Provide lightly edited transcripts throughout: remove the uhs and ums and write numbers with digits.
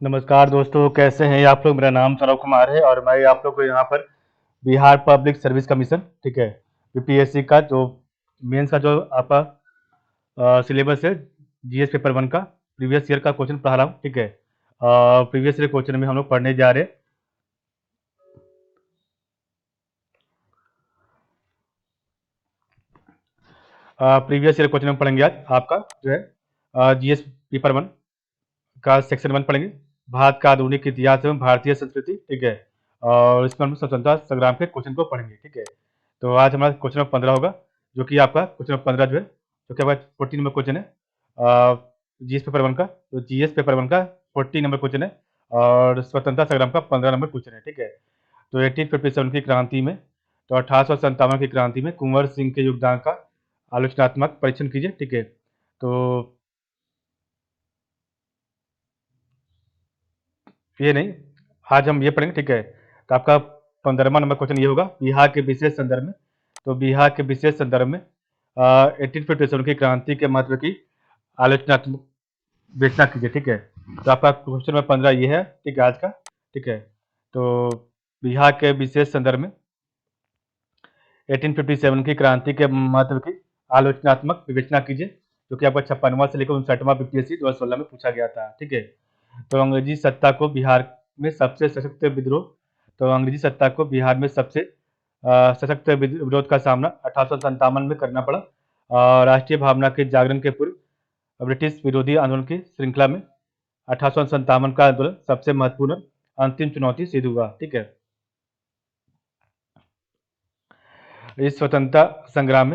नमस्कार दोस्तों, कैसे हैं आप लोग। मेरा नाम सौरभ कुमार है और मैं आप लोग को यहाँ पर बिहार पब्लिक सर्विस कमीशन, ठीक है, यूपीएससी का जो मेंस का जो आपका सिलेबस है, जीएस पेपर 1 का प्रीवियस ईयर का क्वेश्चन पढ़ा रहा हूँ, ठीक है। प्रीवियस ईयर क्वेश्चन में हम लोग पढ़ने जा रहे हैं। प्रीवियस ईयर क्वेश्चन में पढ़ेंगे आज आपका जो है जीएस पेपर 1 का सेक्शन 1 पढ़ेंगे, भारत का आधुनिक इतिहास एवं भारतीय संस्कृति, ठीक है। और इसमें हम स्वतंत्रता संग्राम के क्वेश्चन को पढ़ेंगे, ठीक है। तो आज हमारा क्वेश्चन नंबर 15 होगा, जो कि आपका क्वेश्चन नंबर 15 जो है, जो कि आपका 14 नंबर क्वेश्चन है जीएस पेपर 1 का। तो जीएस पेपर 1 का 14 नंबर क्वेश्चन है और स्वतंत्रता संग्राम का 15 नंबर क्वेश्चन है, ठीक है। तो 1857 की क्रांति में, तो 1857 की क्रांति में कुंवर सिंह के योगदान का आलोचनात्मक परीक्षण कीजिए, ठीक है। तो ये नहीं, आज हम ये पढ़ेंगे, ठीक है। तो आपका 15वां नंबर क्वेश्चन ये होगा, बिहार के विशेष संदर्भ में। तो बिहार के विशेष संदर्भ में 1857 की क्रांति के महत्व की आलोचनात्मक विवेचना कीजिए, ठीक है। तो आपका क्वेश्चन नंबर 15 ये है, ठीक है, आज का, ठीक है। तो बिहार के विशेष संदर्भ में 1857 की क्रांति के महत्व की आलोचनात्मक विवेचना कीजिए, जो कि आपका 56वां से लेकर 59वां बीपीएससी 2016 में पूछा गया था, ठीक है। तो अंग्रेजी सत्ता को बिहार में सबसे सशक्त विद्रोह, तो अंग्रेजी सत्ता को बिहार में सबसे सशक्त विरोध का सामना 1857 में करना पड़ा। राष्ट्रीय भावना के जागरण के पूर्व ब्रिटिश विरोधी आंदोलन की श्रृंखला में 1857 का आंदोलन सबसे महत्वपूर्ण अंतिम चुनौती सिद्ध हुआ, ठीक है। इस स्वतंत्रता संग्राम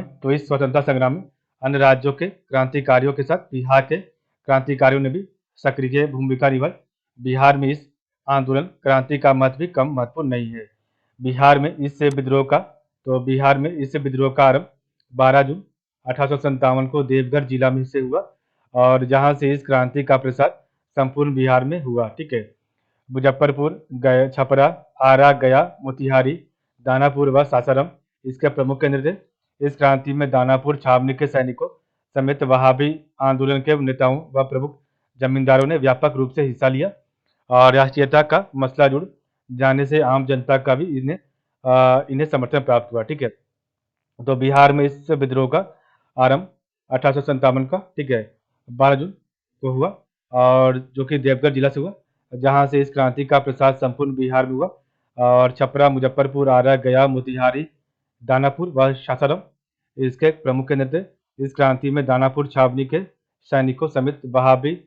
में अन्य राज्यों के क्रांतिकारियों के साथ बिहार के क्रांतिकारियों ने भी सक्रिय भूमिका निभाई। बिहार में इस आंदोलन क्रांति का महत्व भी कम महत्वपूर्ण नहीं है। बिहार में इस विद्रोह का आरंभ 12 जून 1857 को देवघर जिला में से हुआ और जहां से इस क्रांति का प्रसार संपूर्ण बिहार में हुआ, ठीक है। मुजफ्फरपुर, छपरा, आरा, गया, मोतिहारी, दानापुर व सासाराम इसके प्रमुख केंद्र थे। इस क्रांति में दानापुर छावनी के सैनिकों समेत वहाबी आंदोलन के नेताओं व प्रमुख जमींदारों ने व्यापक रूप से हिस्सा लिया और राष्ट्रीयता का मसला जुड़ जाने से आम जनता का भी इन्हें समर्थन प्राप्त हुआ, ठीक है। तो बिहार में इस विद्रोह का आरंभ 1857 का, ठीक है, 12 जून को हुआ और जो कि देवघर जिला से हुआ, जहां से इस क्रांति का प्रसार संपूर्ण बिहार में हुआ और छपरा, मुजफ्फरपुर, आरा, गया, मोतिहारी, दानापुर व सासाराम इसके प्रमुख केंद्र थे। इस क्रांति में दानापुर छावनी के सैनिकों समेत वहाबी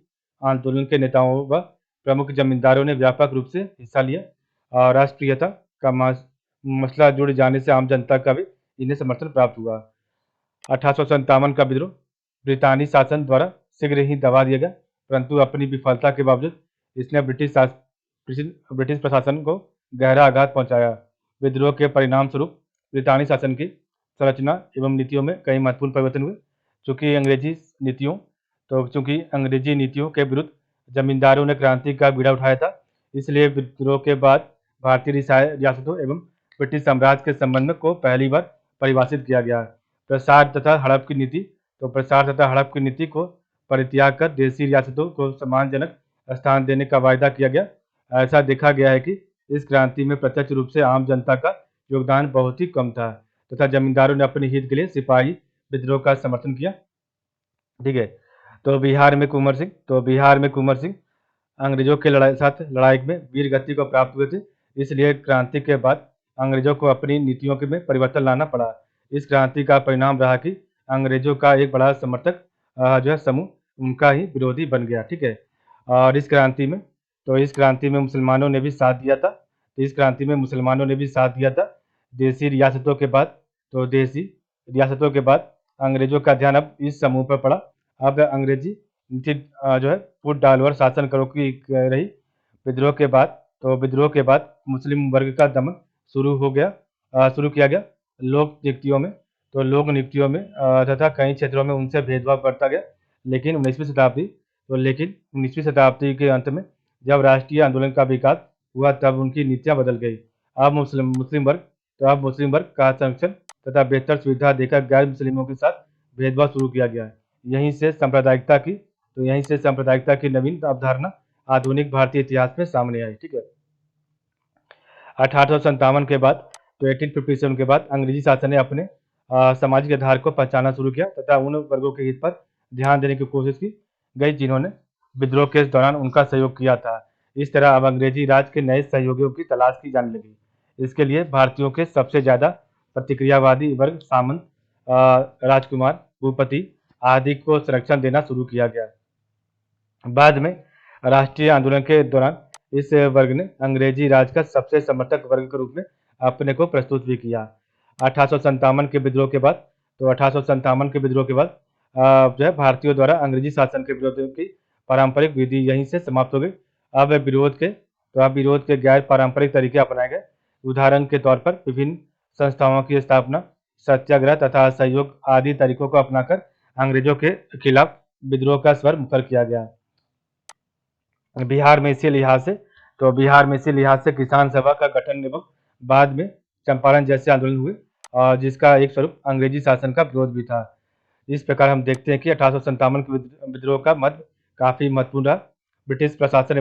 आंदोलन के नेताओं व प्रमुख जमींदारों ने व्यापक रूप से हिस्सा लिया और राष्ट्रीयता का मसला जुड़ जाने से आम जनता का भी इन्हें समर्थन प्राप्त हुआ। 1857 का विद्रोह ब्रितानी शासन द्वारा शीघ्र ही दबा दिया गया, परंतु अपनी विफलता के बावजूद इसने ब्रिटिश प्रशासन को गहरा आघात पहुंचाया। विद्रोह के परिणाम स्वरूप ब्रितानी शासन की संरचना एवं नीतियों में कई महत्वपूर्ण परिवर्तन हुए। चूंकि अंग्रेजी नीतियों के विरुद्ध जमींदारों ने क्रांति का बीड़ा उठाया था, इसलिए विद्रोह के बाद भारतीय रियासतों एवं ब्रिटिश साम्राज्य के संबंध को पहली बार परिभाषित किया गया। प्रसार तथा हड़प की नीति को परित्याग कर देशी रियासतों को सम्मानजनक स्थान देने का वायदा किया गया। ऐसा देखा गया है कि इस क्रांति में प्रत्यक्ष रूप से आम जनता का योगदान बहुत ही कम था तथा जमींदारों ने अपने हित के लिए सिपाही विद्रोह का समर्थन किया, ठीक है। तो बिहार में कुंवर सिंह अंग्रेजों के लड़ाई में वीर गति को प्राप्त हुए थे, इसलिए क्रांति के बाद अंग्रेजों को अपनी नीतियों में परिवर्तन लाना पड़ा। इस क्रांति का परिणाम रहा कि अंग्रेजों का एक बड़ा समर्थक जो है समूह उनका ही विरोधी बन गया, ठीक है। और इस क्रांति में मुसलमानों ने भी साथ दिया था। देसी रियासतों के बाद अंग्रेजों का ध्यान अब इस समूह पर पड़ा। अब अंग्रेजी नीति जो है फुट डालवर शासन करो की रही। विद्रोह के बाद मुस्लिम वर्ग का दमन शुरू किया गया। लोक नियुक्तियों में तथा कई क्षेत्रों में उनसे भेदभाव बढ़ता गया। लेकिन 19वीं शताब्दी के अंत में जब राष्ट्रीय आंदोलन का विकास हुआ तब उनकी नीतियां बदल गई। अब मुस्लिम वर्ग का संरक्षण तथा बेहतर सुविधा देकर गैर मुस्लिमों के साथ भेदभाव शुरू किया गया। यहीं से सांप्रदायिकता की नवीन अवधारणा आधुनिक भारतीय इतिहास में सामने आई। ठीक है, 1857 के बाद, तो 1857 के बाद अंग्रेजी शासन ने अपने सामाजिक आधार को पहचानना शुरू किया तथा उन वर्गों के हित पर ध्यान देने की कोशिश की गई जिन्होंने विद्रोह के दौरान उनका सहयोग किया था। इस तरह अब अंग्रेजी राज के नए सहयोगियों की तलाश की जाने लगी। इसके लिए भारतीयों के सबसे ज्यादा प्रतिक्रियावादी वर्ग सामंत, राजकुमार, भूपति आदि को संरक्षण देना शुरू किया गया। बाद में राष्ट्रीय आंदोलन के दौरान इस वर्ग ने अंग्रेजी राज का सबसे समर्थक वर्ग के रूप में अपने को प्रस्तुत भी किया। 1857 के विद्रोह के बाद, तो 1857 के विद्रोह के बाद जो है भारतीयों द्वारा अंग्रेजी शासन के विरोध की पारंपरिक विधि यहीं से समाप्त हो गई। अब विरोध के गैर पारंपरिक तरीके अपनाए गए। उदाहरण के तौर पर विभिन्न संस्थाओं की स्थापना, सत्याग्रह तथा असहयोग आदि तरीकों को अपनाकर अंग्रेजों के खिलाफ विद्रोह का स्वर मुखर किया गया। बिहार में इसी लिहाज से किसान सभा का गठन एवं बाद में चंपारण जैसे आंदोलन हुए, और जिसका एक स्वरूप अंग्रेजी शासन का विरोध भी था। इस प्रकार हम देखते हैं कि 1857 के विद्रोह का मध्य काफी महत्वपूर्ण रहा। ब्रिटिश प्रशासन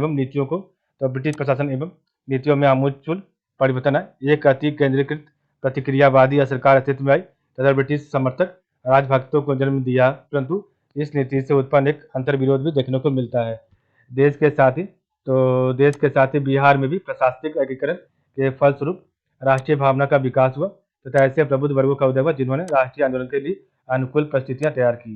एवं नीतियों में आमूलचूल परिवर्तन आए। एक अति केंद्रीकृत प्रतिक्रियावादी सरकार अस्तित्व में आई तथा ब्रिटिश समर्थक राजभक्तों को जन्म दिया, परंतु इस नीति से उत्पन्न एक अंतर्विरोध भी देखने को मिलता है। देश के साथ ही बिहार में भी प्रशासनिक एकीकरण के फलस्वरूप राष्ट्रीय भावना का विकास हुआ तथा ऐसे प्रबुद्ध वर्गों का उदय हुआ जिन्होंने राष्ट्रीय आंदोलन के लिए अनुकूल परिस्थितियां तैयार की।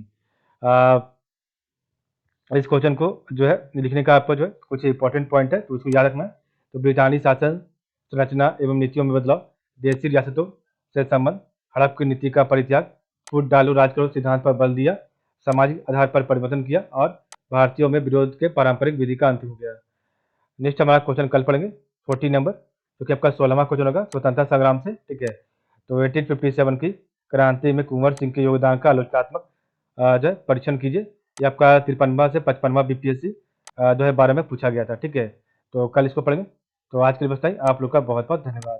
इस क्वेश्चन को जो है लिखने का आपको जो है कुछ इंपॉर्टेंट पॉइंट है, तो उसको याद रखना है। तो ब्रिटानी शासन संरचना एवं नीतियों में बदलाव, देशी रियासतों से संबंध, हड़प की नीति का परित्याग, फूट डालो राज करो सिद्धांत पर बल दिया, सामाजिक आधार पर परिवर्तन किया और भारतीयों में विरोध के पारंपरिक विधि का अंत हो गया। नेक्स्ट हमारा क्वेश्चन कल पढ़ेंगे 14 नंबर, जो कि आपका 16वां क्वेश्चन होगा स्वतंत्रता संग्राम से। ठीक है, तो 1857 की क्रांति में कुंवर सिंह के योगदान का आलोचनात्मक जो है परीक्षण कीजिए। ये आपका 53वां से 55वां बीपीएससी 2012 में पूछा गया था। ठीक है, तो कल इसको पढ़ेंगे। तो आज के लिए बस इतना ही। आप लोग का बहुत बहुत धन्यवाद।